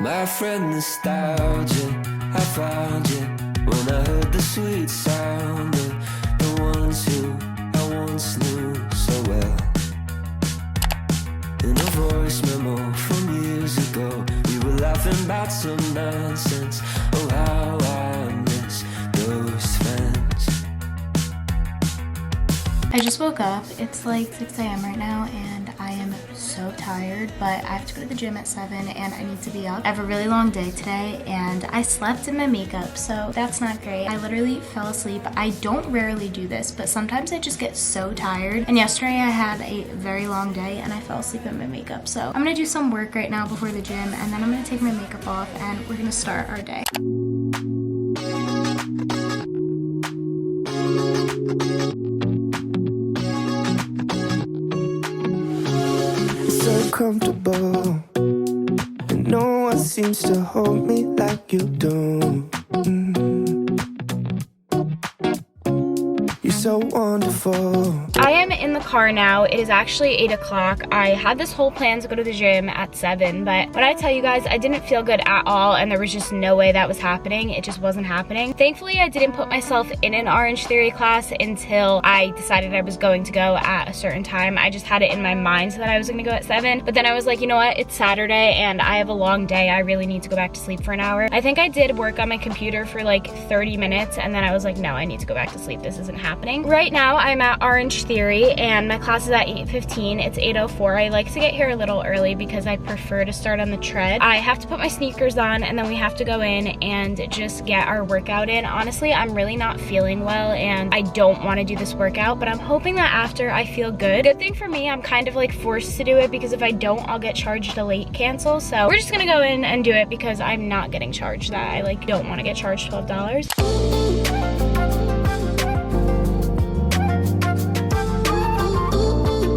My friend nostalgia, I found you when I heard the sweet sound of the ones who I once knew so well. In a voice memo from years ago, we were laughing about some nonsense. Oh, how I miss those friends. I just woke up. It's like 6 a.m. right now and I am so tired, but I have to go to the gym at 7 and I need to be up. I have a really long day today and I slept in my makeup, so that's not great. I literally fell asleep. I don't rarely do this, but sometimes I just get so tired. And yesterday I had a very long day and I fell asleep in my makeup. So I'm gonna do some work right now before the gym and then I'm gonna take my makeup off and we're gonna start our day. Comfortable, and no one seems to hold me like you do. You're so wonderful. I am in the car now. It is actually 8 o'clock. I had this whole plan to go to the gym at 7, but when I tell you guys, I didn't feel good at all and there was just no way that was happening. It just wasn't happening. Thankfully, I didn't put myself in an Orange Theory class until I decided I was going to go at a certain time. I just had it in my mind that I was gonna go at 7, but then I was like, you know what? It's Saturday and I have a long day. I really need to go back to sleep for an hour. I think I did work on my computer for like 30 minutes and then I was like, no, I need to go back to sleep. This isn't happening. Right now, I'm at Orange Theory and my class is at 8:15. It's 8:04. I like to get here a little early because I prefer to start on the tread. I have to put my sneakers on and then we have to go in and just get our workout in. Honestly, I'm really not feeling well and I don't want to do this workout, but I'm hoping that after I feel good. Good thing for me, I'm kind of like forced to do it because if I don't, I'll get charged a late cancel. So we're just gonna go in and do it because I'm not getting charged that. I like don't want to get charged $12.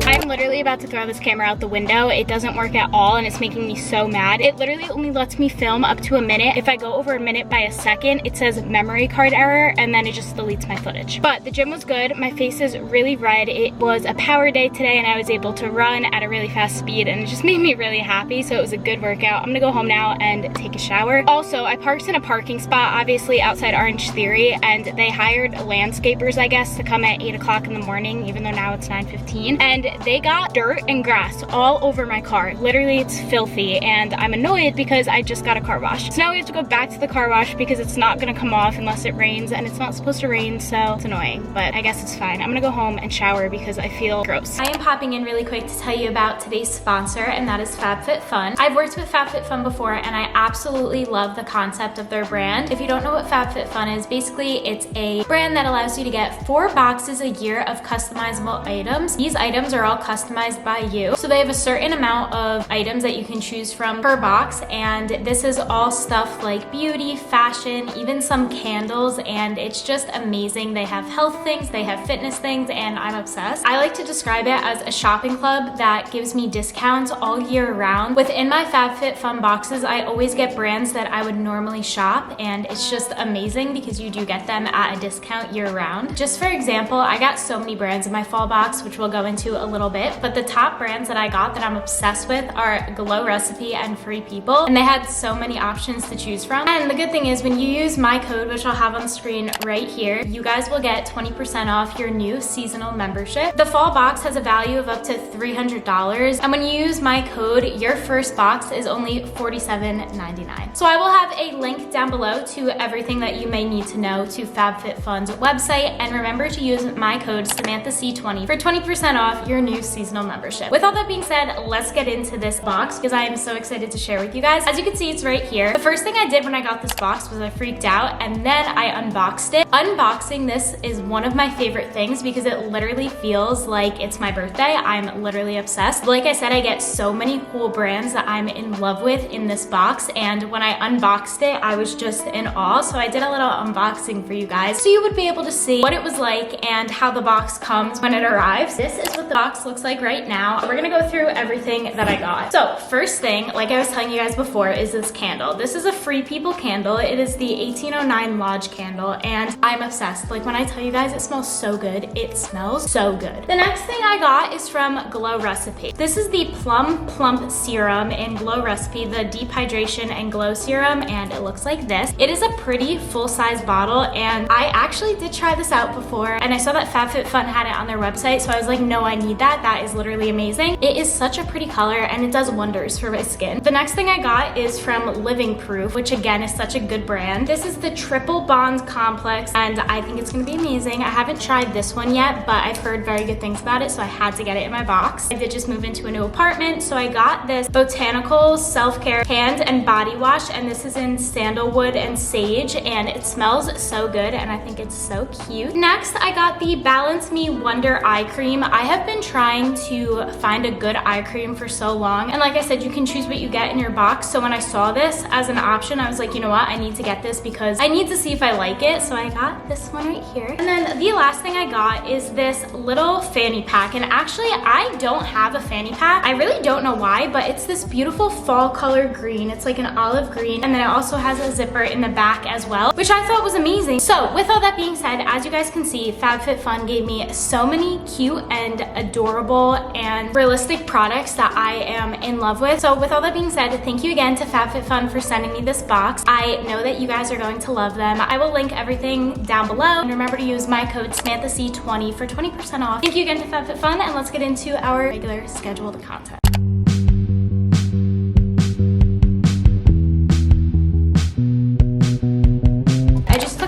I'm literally about to throw this camera out the window. It doesn't work at all and it's making me so mad. It literally only lets me film up to a minute. If I go over a minute by a second, it says memory card error and then it just deletes my footage. But the gym was good. My face is really red. It was a power day today and I was able to run at a really fast speed and it just made me really happy. So it was a good workout. I'm gonna go home now and take a shower. Also, I parked in a parking spot, obviously outside Orange Theory, and they hired landscapers, I guess, to come at 8 o'clock in the morning, even though now it's 9:15. And they got dirt and grass all over my car. Literally, it's filthy and I'm annoyed because I just got a car wash. So now we have to go back to the car wash because it's not gonna come off unless it rains and it's not supposed to rain, so it's annoying, but I guess it's fine. I'm gonna go home and shower because I feel gross. I am popping in really quick to tell you about today's sponsor, and that is FabFitFun. I've worked with FabFitFun before and I absolutely love the concept of their brand. If you don't know what FabFitFun is, basically it's a brand that allows you to get 4 boxes a year of customizable items. These items are all customized by you. So they have a certain amount of items that you can choose from per box, and this is all stuff like beauty, fashion, even some candles, and it's just amazing. They have health things, they have fitness things, and I'm obsessed. I like to describe it as a shopping club that gives me discounts all year round. Within my FabFitFun boxes, I always get brands that I would normally shop, and it's just amazing because you do get them at a discount year round. Just for example, I got so many brands in my fall box, which we'll go into a little bit, but the top brands that I got that I'm obsessed with are Glow Recipe and Free People, and they had so many options to choose from. And the good thing is when you use my code, which I'll have on screen right here, you guys will get 20% off your new seasonal membership. The fall box has a value of up to $300, and when you use my code, your first box is only $47.99. So I will have a link down below to everything that you may need to know to FabFitFun's website, and remember to use my code SamanthaC20 for 20% off your new seasonal membership. With all that being said, let's get into this box because I am so excited to share with you guys. As you can see, it's right here. The first thing I did when I got this box was I freaked out and then I unboxed it. Unboxing this is one of my favorite things because it literally feels like it's my birthday. I'm literally obsessed. Like I said, I get so many cool brands that I'm in love with in this box, and when I unboxed it, I was just in awe. So I did a little unboxing for you guys so you would be able to see what it was like and how the box comes when it arrives. This is what the box looks looks like right now. We're gonna go through everything that I got. So first thing, like I was telling you guys before, is this candle. This is a Free People candle. It is the 1809 Lodge candle, and I'm obsessed. Like when I tell you guys, it smells so good. It smells so good. The next thing I got is from Glow Recipe. This is the Plum Plump Serum in Glow Recipe, the Deep Hydration and Glow Serum, and it looks like this. It is a pretty full-size bottle, and I actually did try this out before, and I saw that FabFitFun had it on their website, so I was like, no, I need that. That is literally amazing. It is such a pretty color, and it does wonders for my skin. The next thing I got is from Living Proof, which again is such a good brand. This is the Triple Bond Complex, and I think it's gonna be amazing. I haven't tried this one yet, but I've heard very good things about it, so I had to get it in my box. I did just move into a new apartment, so I got this Botanical Self-Care Hand and Body Wash, and this is in sandalwood and sage, and it smells so good, and I think it's so cute. Next, I got the Balance Me Wonder Eye Cream. I have been trying to find a good eye cream for so long, and like I said, you can choose what you get in your box, so when I saw this as an option, I was like, you know what, I need to get this because I need to see if I like it, so I got this one right here. And then the last thing I got is this little fanny pack, and actually I don't have a fanny pack. I really don't know why, but it's this beautiful fall color green. It's like an olive green, and then it also has a zipper in the back as well, which I thought was amazing. So with all that being said, as you guys can see, FabFitFun gave me so many cute and adorable and realistic products that I am in love with. So with all that being said, thank you again to FabFitFun for sending me this box. I know that you guys are going to love them. I will link everything down below, and remember to use my code SamanthaC20 for 20% off. Thank you again to FabFitFun, and let's get into our regular scheduled content.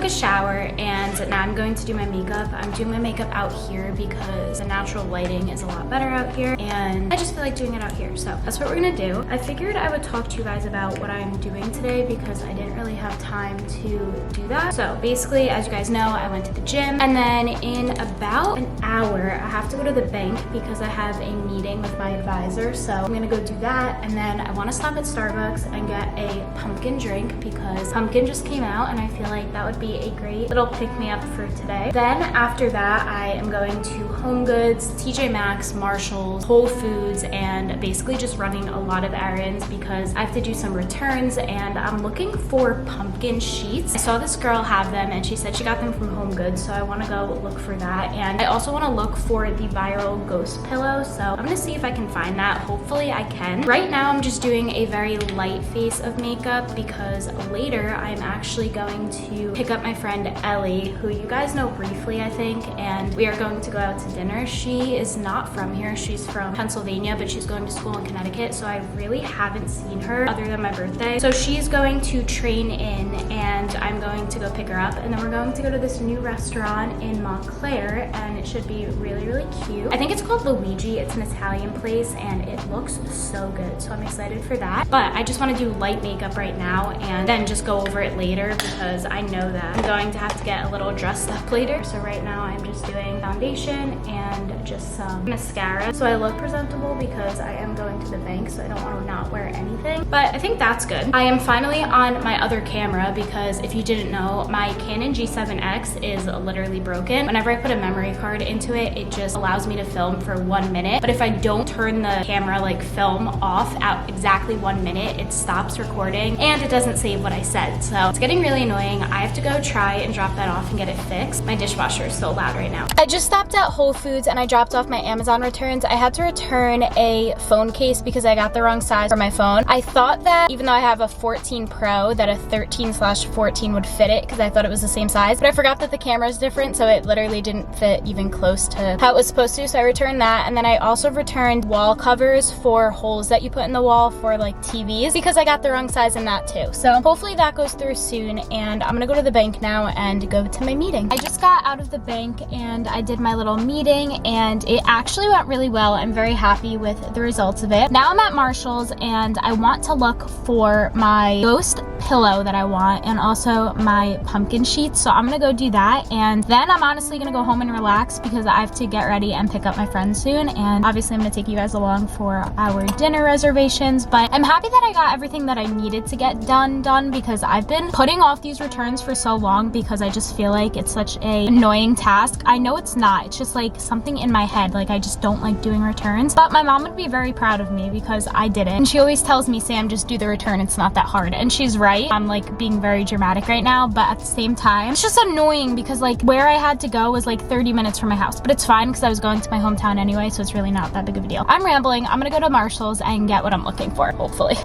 Shower, and now I'm going to do my makeup. I'm doing my makeup out here because the natural lighting is a lot better out here, and I just feel like doing it out here, so that's what we're gonna do. I figured I would talk to you guys about what I'm doing today because I didn't really have time to do that. So basically, as you guys know, I went to the gym, and then in about an hour I have to go to the bank because I have a meeting with my advisor, so I'm gonna go do that, and then I want to stop at Starbucks and get a pumpkin drink because pumpkin just came out, and I feel like that would be a great little pick-me-up for today. Then after that, I am going to Home Goods, TJ Maxx, Marshalls, Whole Foods, and basically just running a lot of errands because I have to do some returns, and I'm looking for pumpkin sheets. I saw this girl have them, and she said she got them from Home Goods, so I want to go look for that. And I also want to look for the viral ghost pillow, so I'm gonna see if I can find that. Hopefully I can. Right now I'm just doing a very light face of makeup because later I'm actually going to pick up my friend Ellie, who you guys know briefly, I think, and we are going to go out to dinner. She is not from here. She's from Pennsylvania, but she's going to school in Connecticut, so I really haven't seen her other than my birthday. So she's going to train in, and I'm going to go pick her up, and then we're going to go to this new restaurant in Montclair, and it should be really, really cute. I think it's called Luigi. It's an Italian place, and it looks so good, so I'm excited for that. But I just want to do light makeup right now and then just go over it later because I know that I'm going to have to get a little dressed up later. So right now I'm just doing foundation and just some mascara so I look presentable because I am going to the bank, so I don't want to not wear anything. But I think that's good. I am finally on my other camera because if you didn't know, my Canon G7X is literally broken. Whenever I put a memory card into it, it just allows me to film for 1 minute. But if I don't turn the camera like film off at exactly 1 minute, it stops recording and it doesn't save what I said. So it's getting really annoying. I have to go try and drop that off and get it fixed. My dishwasher is so loud right now. I just stopped at Whole Foods and I dropped off my Amazon returns. I had to return a phone case because I got the wrong size for my phone. I thought that even though I have a 14 Pro, that a 13/14 would fit it because I thought it was the same size, but I forgot that the camera is different, so it literally didn't fit even close to how it was supposed to, so I returned that. And then I also returned wall covers for holes that you put in the wall for like TVs because I got the wrong size in that too. So hopefully that goes through soon, and I'm gonna go to the bank now and go to my meeting. I just got out of the bank and I did my little meeting, and it actually went really well. I'm very happy with the results of it. Now I'm at Marshall's and I want to look for my ghost pillow that I want and also my pumpkin sheets. So I'm gonna go do that, and then I'm honestly gonna go home and relax because I have to get ready and pick up my friends soon, and obviously I'm gonna take you guys along for our dinner reservations. But I'm happy that I got everything that I needed to get done because I've been putting off these returns for so long because I just feel like it's such a annoying task. I know it's not, it's just like something in my head, like I just don't like doing returns. But my mom would be very proud of me because I did it, and she always tells me, Sam, just do the return, it's not that hard. And she's right. I'm like being very dramatic right now, but at the same time it's just annoying because like where I had to go was like 30 minutes from my house, but it's fine because I was going to my hometown anyway, so it's really not that big of a deal. I'm rambling. I'm gonna go to Marshall's and get what I'm looking for, hopefully.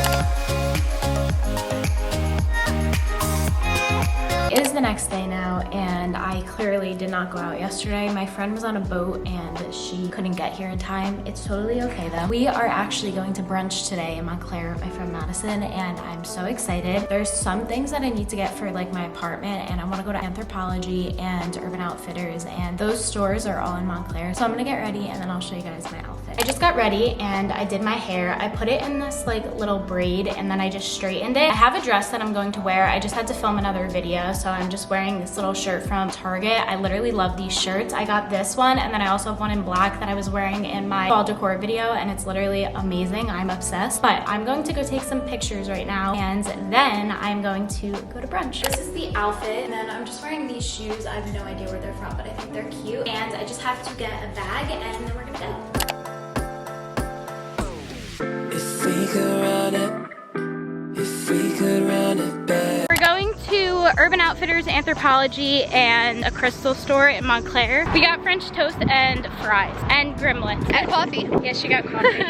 It is the next day now, and I clearly did not go out yesterday. My friend was on a boat and she couldn't get here in time. It's totally okay though. We are actually going to brunch today in Montclair with my friend Madison, and I'm so excited. There's some things that I need to get for like my apartment, and I want to go to Anthropologie and Urban Outfitters, and those stores are all in Montclair. So I'm gonna get ready and then I'll show you guys my outfit. I just got ready and I did my hair. I put it in this like little braid and then I just straightened it. I have a dress that I'm going to wear. I just had to film another video, so I'm just wearing this little shirt from Target. I literally love these shirts. I got this one, and then I also have one in black that I was wearing in my fall decor video, and it's literally amazing. I'm obsessed. But I'm going to go take some pictures right now, and then I'm going to go to brunch. This is the outfit, and then I'm just wearing these shoes. I have no idea where they're from, but I think they're cute. And I just have to get a bag, and then we're gonna go. If we could run it, if we could run it back. We're going to Urban Outfitters, Anthropologie, and a crystal store in Montclair. We got French toast and fries and grimlets. And coffee. Yeah, she got coffee.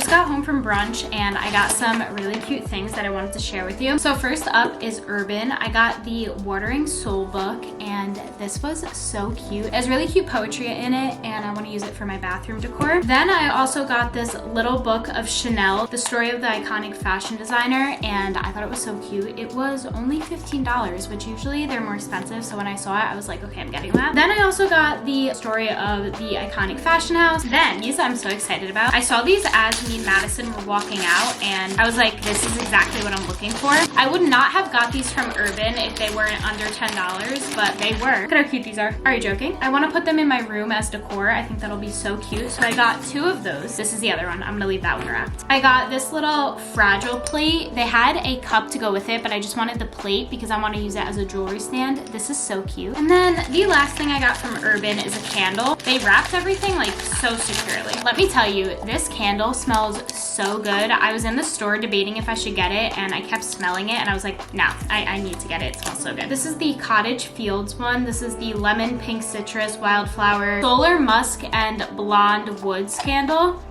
Got home from brunch and I got some really cute things that I wanted to share with you. So first up is Urban. I got the Watering Soul book, and this was so cute. It has really cute poetry in it, and I want to use it for my bathroom decor. Then I also got this little book of Chanel, the story of the iconic fashion designer, and I thought it was so cute. It was only $15, which usually they're more expensive, so when I saw it I was like, okay, I'm getting that. Then I also got the story of the iconic fashion house. Then these I'm so excited about. I saw these as me and Madison were walking out, and I was like, this is exactly what I'm looking for. I would not have got these from Urban if they weren't under $10, but they were. Look at how cute these are. Are you joking? I want to put them in my room as decor. I think that'll be so cute. So I got 2 of those. This is the other one. I'm gonna leave that one wrapped. I got this little fragile plate. They had a cup to go with it, but I just wanted the plate because I want to use it as a jewelry stand. This is so cute. And then the last thing I got from Urban is a candle. They wrapped everything like so securely. Let me tell you, this candle smells so good. I was in the store debating if I should get it, and I kept smelling it and I was like, no, I need to get it. It smells so good. This is the Cottage Fields one. This is the lemon, pink citrus, wildflower, solar musk, and blonde woods candle.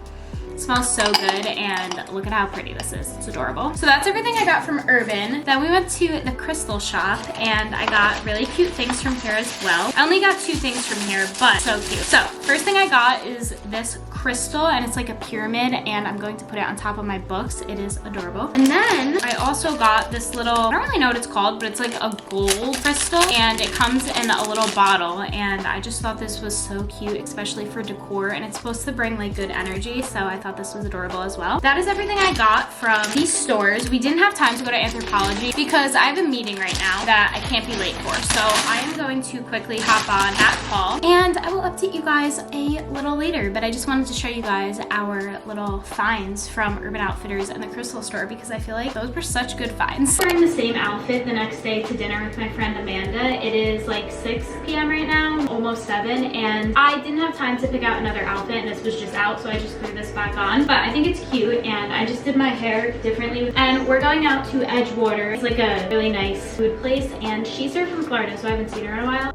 It smells so good, and look at how pretty this is. It's adorable. So that's everything I got from Urban. Then we went to the crystal shop, and I got really cute things from here as well. I only got 2 things from here, but so cute. So first thing I got is this crystal, and it's like a pyramid, and I'm going to put it on top of my books. It is adorable. And then I also got this little, I don't really know what it's called, but it's like a gold crystal, and it comes in a little bottle, and I just thought this was so cute, especially for decor, and it's supposed to bring like good energy, so I thought this was adorable as well. That is everything I got from these stores. We didn't have time to go to Anthropologie because I have a meeting right now that I can't be late for, so I am going to quickly hop on that call, and I will update you guys a little later, but I just wanted to show you guys our little finds from Urban Outfitters and the crystal store because I feel like those were such good finds. I'm wearing the same outfit the next day to dinner with my friend Amanda. It is like 6 p.m. right now, almost 7, and I didn't have time to pick out another outfit, and this was just out, so I just threw this back on. But I think it's cute, and I just did my hair differently. And we're going out to Edgewater. It's like a really nice food place, and she's here from Florida, so I haven't seen her in a while.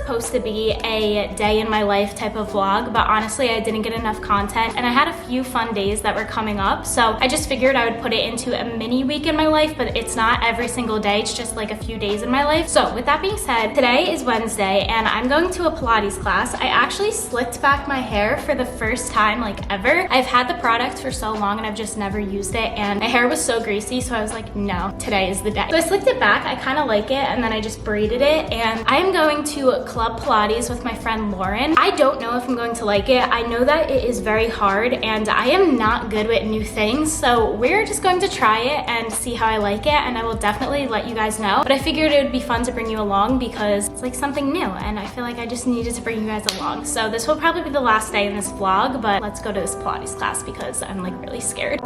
supposed supposed to be a day in my life type of vlog, but honestly I didn't get enough content and I had a few fun days that were coming up, so I just figured I would put it into a mini week in my life, but it's not every single day, it's just like a few days in my life. So with that being said, today is Wednesday and I'm going to a Pilates class. I actually slicked back my hair for the first time like ever. I've had the product for so long and I've just never used it, and my hair was so greasy, so I was like, no, today is the day. So I slicked it back. I kind of like it, and then I just braided it, and I am going to Club Pilates with my friend Lauren. I don't know if I'm going to like it. I know that it is very hard and I am not good with new things, so we're just going to try it and see how I like it, and I will definitely let you guys know. But I figured it would be fun to bring you along because it's like something new, and I feel like I just needed to bring you guys along. So this will probably be the last day in this vlog, but let's go to this Pilates class because I'm like really scared.